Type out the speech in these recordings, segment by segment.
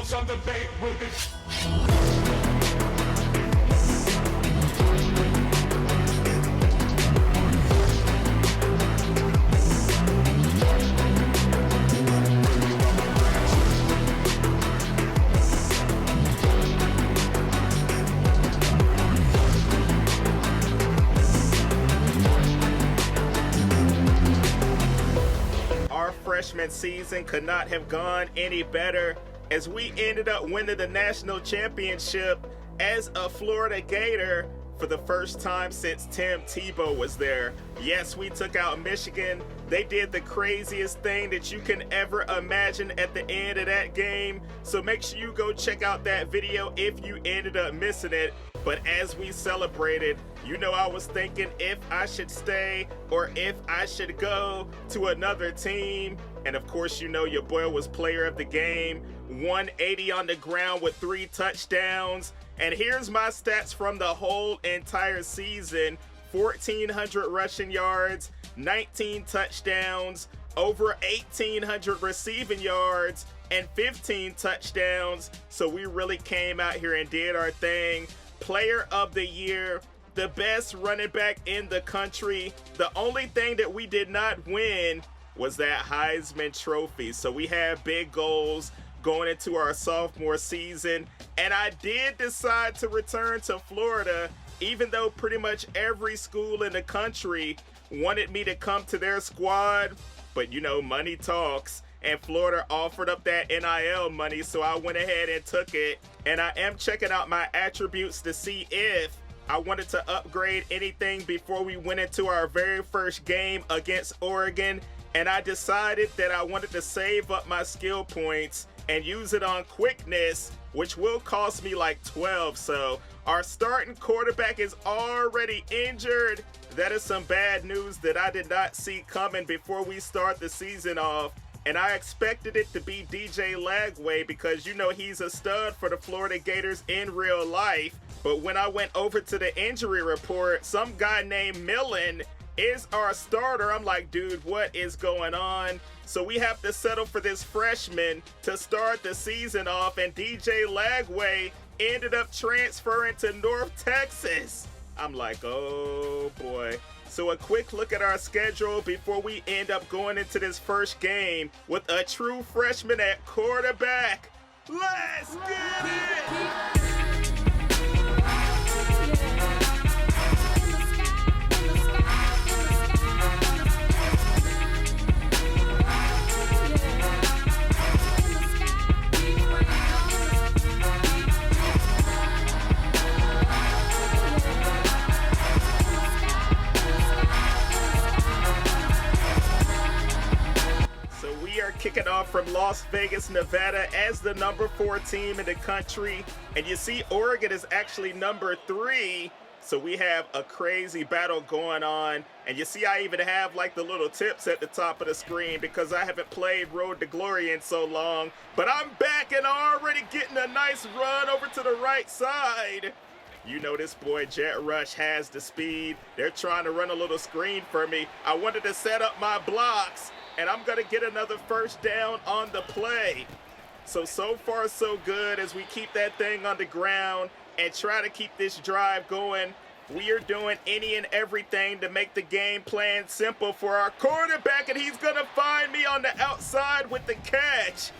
yourselves on the bait with it. Freshman season could not have gone any better as we ended up winning the national championship as a Florida Gator for the first time since Tim Tebow was there. Yes, we took out Michigan. They did the craziest thing that you can ever imagine at the end of that game. So make sure you go check out that video if you ended up missing it. But as we celebrated, you know, I was thinking if I should stay or if I should go to another team. And of course, you know, your boy was player of the game, 180 on the ground with 3 touchdowns. And here's my stats from the whole entire season: 1,400 rushing yards, 19 touchdowns, over 1,800 receiving yards, and 15 touchdowns. So we really came out here and did our thing. Player of the year, the best running back in the country. The only thing that we did not win was that Heisman trophy. So we have big goals going into our sophomore season. And I did decide to return to Florida, even though pretty much every school in the country wanted me to come to their squad. But you know, money talks. And Florida offered up that NIL money, so I went ahead and took it. And I am checking out my attributes to see if I wanted to upgrade anything before we went into our very first game against Oregon. And I decided that I wanted to save up my skill points and use it on quickness, which will cost me like 12. So our starting quarterback is already injured. That is some bad news that I did not see coming before we start the season off. And I expected it to be DJ Lagway because, you know, he's a stud for the Florida Gators in real life. But when I went over to the injury report, some guy named Millen is our starter. I'm like, dude, what is going on? So we have to settle for this freshman to start the season off, and DJ Lagway ended up transferring to North Texas. I'm like, oh boy. So a quick look at our schedule before we end up going into this first game with a true freshman at quarterback. Let's get it! Kicking off from Las Vegas, Nevada as the number 4 team in the country. And you see Oregon is actually number 3. So we have a crazy battle going on. And you see I even have like the little tips at the top of the screen because I haven't played Road to Glory in so long. But I'm back and already getting a nice run over to the right side. You know this boy Jet Rush has the speed. They're trying to run a little screen for me. I wanted to set up my blocks, and I'm going to get another first down on the play. So far so good as we keep that thing on the ground and try to keep this drive going. We are doing any and everything to make the game plan simple for our quarterback, and he's going to find me on the outside with the catch.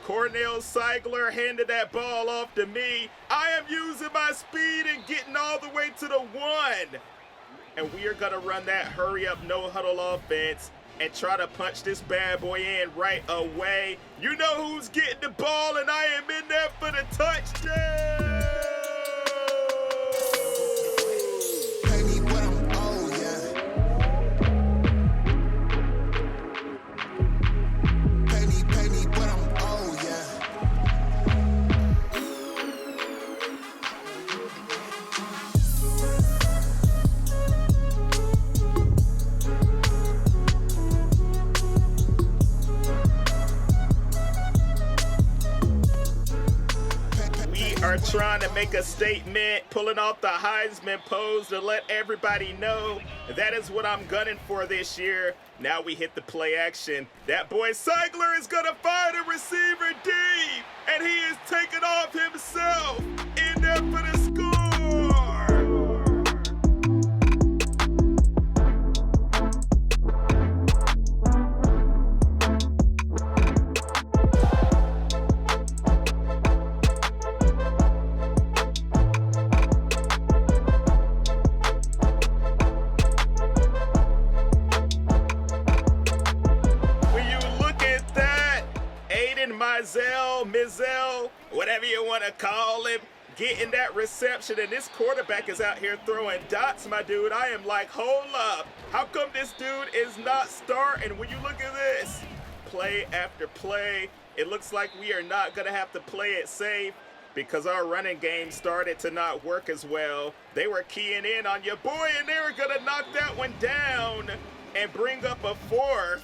Cornell Seigler handed that ball off to me. I am using my speed and getting all the way to the 1. And we are going to run that hurry-up, no-huddle offense and try to punch this bad boy in right away. You know who's getting the ball, and I am in there for the touchdown! trying to make a statement, pulling off the Heisman pose to let everybody know that is what I'm gunning for this year. Now we hit the play action. That boy Seigler is going to find a receiver deep, and he is taking off himself in there for the score. Mizell, whatever you want to call him, getting that reception, and this quarterback is out here throwing dots, my dude. I am like, hold up. How come this dude is not starting? When you look at this, play after play, it looks like we are not going to have to play it safe because our running game started to not work as well. They were keying in on your boy, and they were going to knock that one down and bring up a fourth.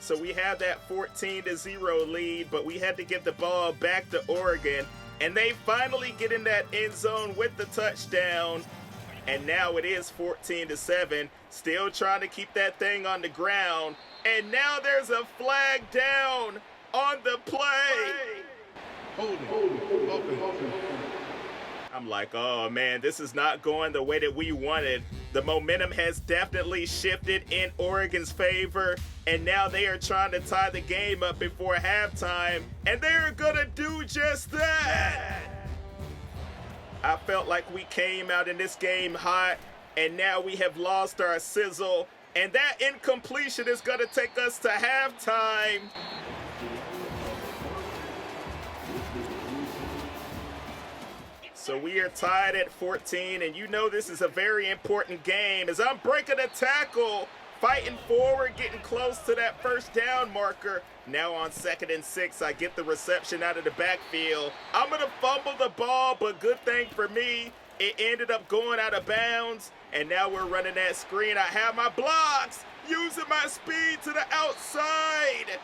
So we have that 14-0 lead, but we had to get the ball back to Oregon. And they finally get in that end zone with the touchdown. And now it is 14-7, still trying to keep that thing on the ground. And now there's a flag down on the play. I'm like, oh man, this is not going the way that we wanted. The momentum has definitely shifted in Oregon's favor, and now they are trying to tie the game up before halftime, and they're gonna do just that. I felt like we came out in this game hot, and now we have lost our sizzle, and that incompletion is gonna take us to halftime. So we are tied at 14, and you know this is a very important game as I'm breaking a tackle, fighting forward, getting close to that first down marker. Now on 2nd and 6, I get the reception out of the backfield. I'm going to fumble the ball, but good thing for me, it ended up going out of bounds, and now we're running that screen. I have my blocks, using my speed to the outside.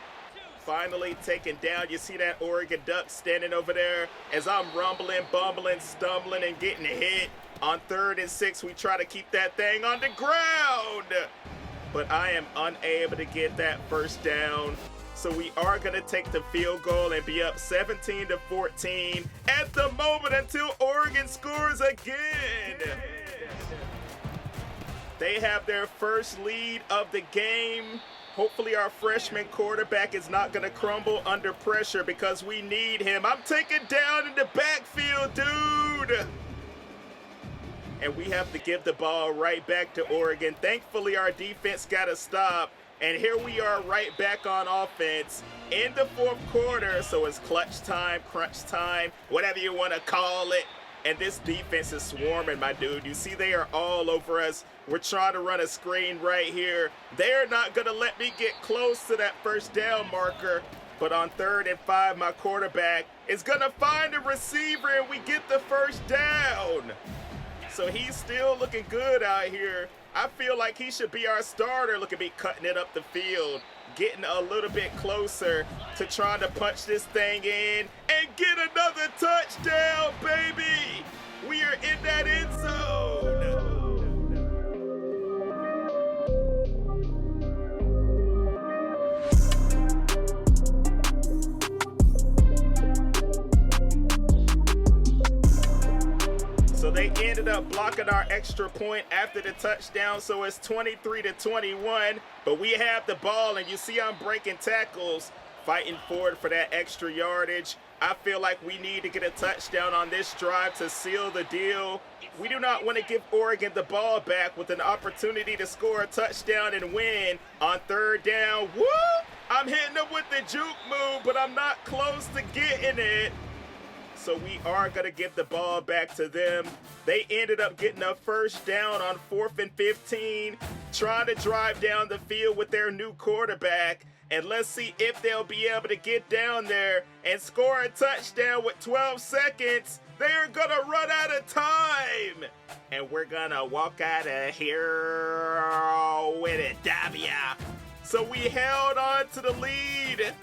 Finally taken down. You see that Oregon Duck standing over there as I'm rumbling, bumbling, stumbling, and getting hit. On 3rd and 6, we try to keep that thing on the ground, but I am unable to get that first down. So we are going to take the field goal and be up 17-14 at the moment until Oregon scores again. They have their first lead of the game. Hopefully our freshman quarterback is not going to crumble under pressure because we need him. I'm taken down in the backfield, dude. And we have to give the ball right back to Oregon. Thankfully, our defense got a stop. And here we are right back on offense in the 4th quarter. So it's clutch time, crunch time, whatever you want to call it. And this defense is swarming, my dude. You see they are all over us. We're trying to run a screen right here. They're not going to let me get close to that first down marker. But on 3rd and 5, my quarterback is going to find a receiver, and we get the first down. So he's still looking good out here. I feel like he should be our starter. Look at me cutting it up the field, getting a little bit closer to trying to punch this thing in and get another touchdown, baby. We are in that end zone. So they ended up blocking our extra point after the touchdown, so it's 23-21. But we have the ball, and you see I'm breaking tackles, fighting forward for that extra yardage. I feel like we need to get a touchdown on this drive to seal the deal. We do not want to give Oregon the ball back with an opportunity to score a touchdown and win on 3rd down. Woo! I'm hitting them with the juke move, but I'm not close to getting it. So we are going to give the ball back to them. They ended up getting a first down on 4th and 15, trying to drive down the field with their new quarterback. And let's see if they'll be able to get down there and score a touchdown with 12 seconds. They're going to run out of time. And we're going to walk out of here with a W. So we held on to the lead.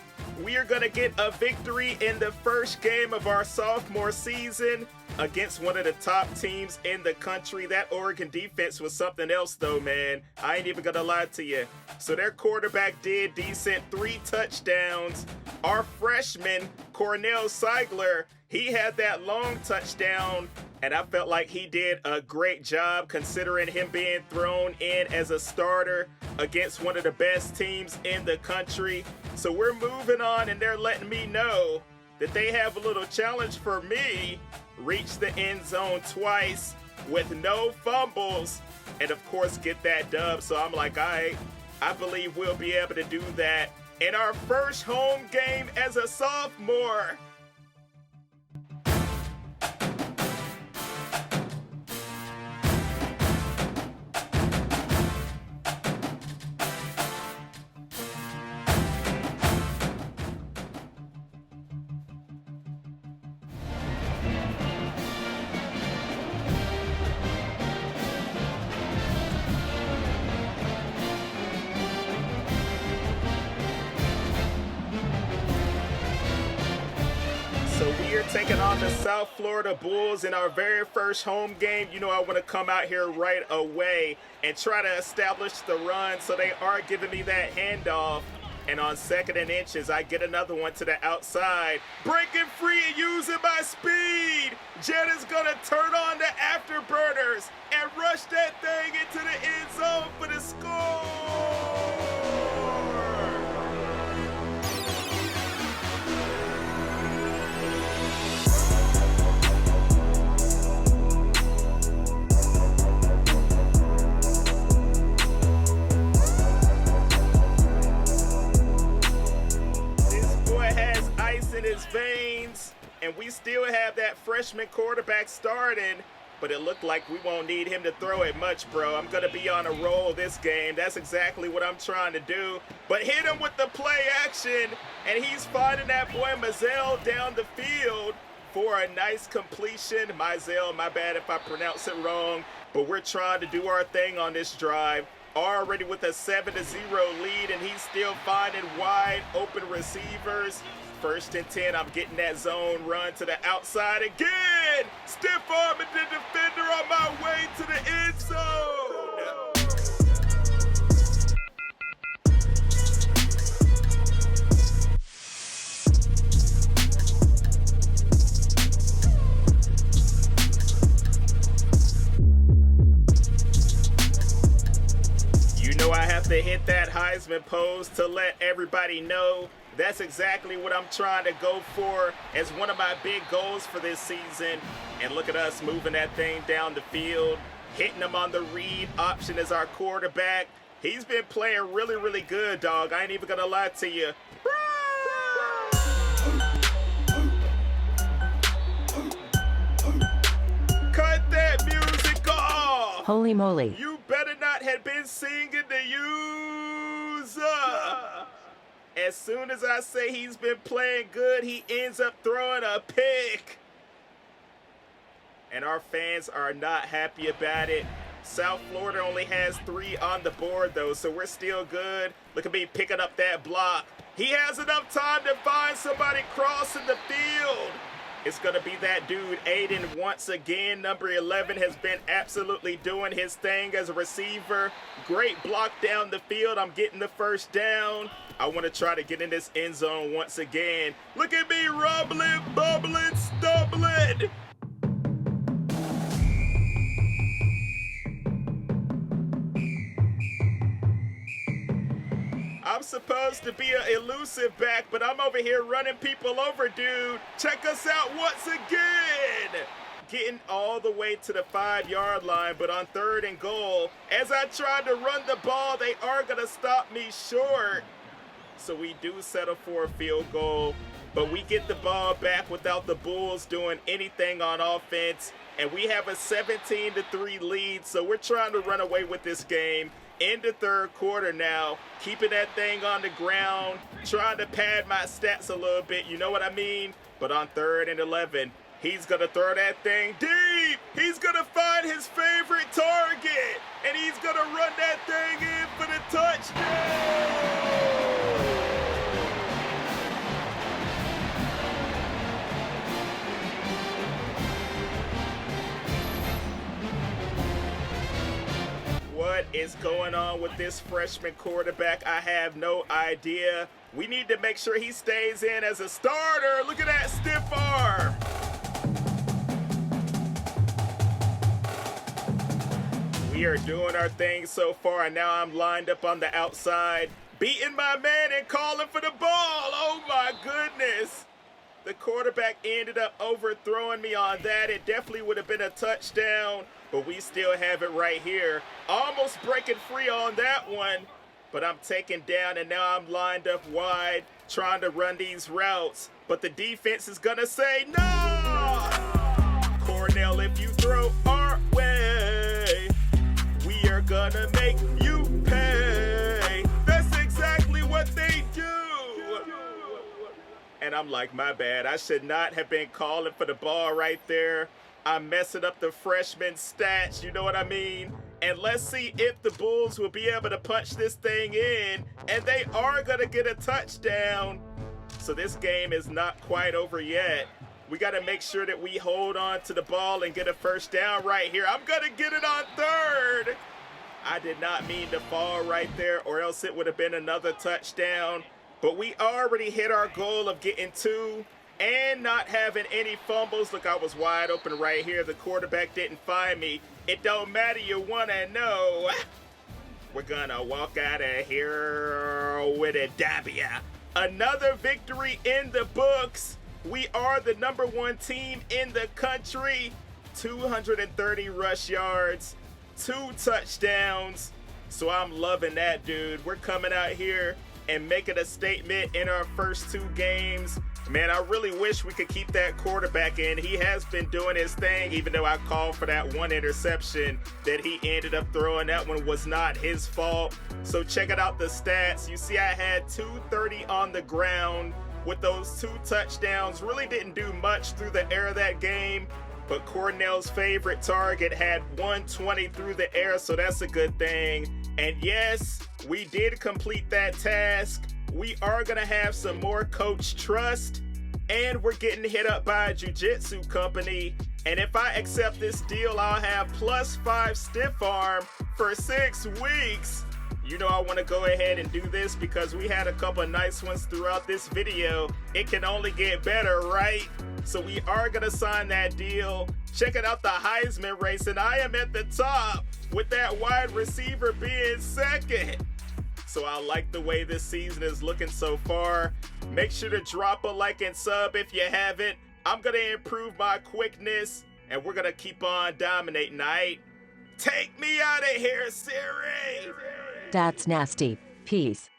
We are going to get a victory in the first game of our sophomore season. against one of the top teams in the country. That Oregon defense was something else, though, man. I ain't even gonna lie to you. So their quarterback did decent, 3 touchdowns. Our freshman, Cornell Seigler, he had that long touchdown, and I felt like he did a great job considering him being thrown in as a starter against one of the best teams in the country. So we're moving on, and they're letting me know that they have a little challenge for me. Reach the end zone twice with no fumbles, and of course get that dub. So I'm like, all right, I believe we'll be able to do that in our first home game as a sophomore. So we are taking on the South Florida Bulls in our very first home game. You know, I want to come out here right away and try to establish the run. So they are giving me that handoff. And on 2nd and inches, I get another one to the outside. Breaking free and using my speed. Jet is going to turn on the afterburners and rush that thing into the end zone for the score. In his veins, and we still have that freshman quarterback starting, but it looked like we won't need him to throw it much, bro. I'm gonna be on a roll this game. That's exactly what I'm trying to do. But hit him with the play action, and he's finding that boy Mizell down the field for a nice completion. Mizell, my bad if I pronounce it wrong, but we're trying to do our thing on this drive. Already with a 7-0 lead, and he's still finding wide open receivers. 1st and 10, I'm getting that zone run to the outside again. Stiff arming the defender on my way to the end zone. You know I have to hit that Heisman pose to let everybody know that's exactly what I'm trying to go for as one of my big goals for this season. And look at us moving that thing down the field, hitting him on the read option as our quarterback. He's been playing really, really good, dog. I ain't even gonna lie to you. Cut that music off! Holy moly. You better not have been singing the user. As soon as I say he's been playing good, he ends up throwing a pick. And our fans are not happy about it. South Florida only has 3 on the board, though, so we're still good. Look at me picking up that block. He has enough time to find somebody crossing the field. It's going to be that dude, Aiden, once again. Number 11 has been absolutely doing his thing as a receiver. Great block down the field. I'm getting the first down. I want to try to get in this end zone once again. Look at me rumbling, bubbling, stumbling. I'm supposed to be an elusive back, but I'm over here running people over, dude. Check us out once again. Getting all the way to the 5-yard line, but on 3rd and goal, as I tried to run the ball, they are going to stop me short. So we do settle for a field goal, but we get the ball back without the Bulls doing anything on offense, and we have a 17-3 lead, so we're trying to run away with this game. In the 3rd quarter now, keeping that thing on the ground, trying to pad my stats a little bit, you know what I mean? But on 3rd and 11, he's going to throw that thing deep. He's going to find his favorite target, and he's going to run that thing in for the touchdown. is going on with this freshman quarterback? I have no idea. We need to make sure he stays in as a starter. Look at that stiff arm. We are doing our thing so far, and now I'm lined up on the outside, beating my man and calling for the ball. Oh my goodness. The quarterback ended up overthrowing me on that. It definitely would have been a touchdown, but we still have it right here. Almost breaking free on that one, but I'm taken down, and now I'm lined up wide, trying to run these routes, but the defense is gonna say, no! Cornell, if you throw our way, we are gonna make you pay. That's exactly what they do. And I'm like, my bad. I should not have been calling for the ball right there. I'm messing up the freshman stats, you know what I mean? And let's see if the Bulls will be able to punch this thing in, and they are gonna get a touchdown. So this game is not quite over yet. We gotta make sure that we hold on to the ball and get a first down right here. I'm gonna get it on third. I did not mean to fall right there, or else it would have been another touchdown. But we already hit our goal of getting 2 and not having any fumbles. Look, I was wide open right here. The quarterback didn't find me. It don't matter, you wanna know. We're gonna walk out of here with a W. Another victory in the books. We are the #1 team in the country. 230 rush yards, 2 touchdowns. So I'm loving that, dude. We're coming out here and making a statement in our first 2 games. Man, I really wish we could keep that quarterback in. He has been doing his thing, even though I called for that 1 interception that he ended up throwing. That one was not his fault. So check it out, the stats. You see I had 230 on the ground with those 2 touchdowns. Really didn't do much through the air of that game, but Cornell's favorite target had 120 through the air, so that's a good thing. And yes, we did complete that task. We are gonna have some more coach trust, and we're getting hit up by a jiu-jitsu company. And if I accept this deal, I'll have +5 stiff arm for 6 weeks. You know I want to go ahead and do this because we had a couple of nice ones throughout this video. It can only get better, right? So we are gonna sign that deal. Checking out the Heisman race, and I am at the top with that wide receiver being second. So I like the way this season is looking so far. Make sure to drop a like and sub if you haven't. I'm gonna improve my quickness, and we're gonna keep on dominating, alright? Take me out of here, Siri! That's nasty. Peace.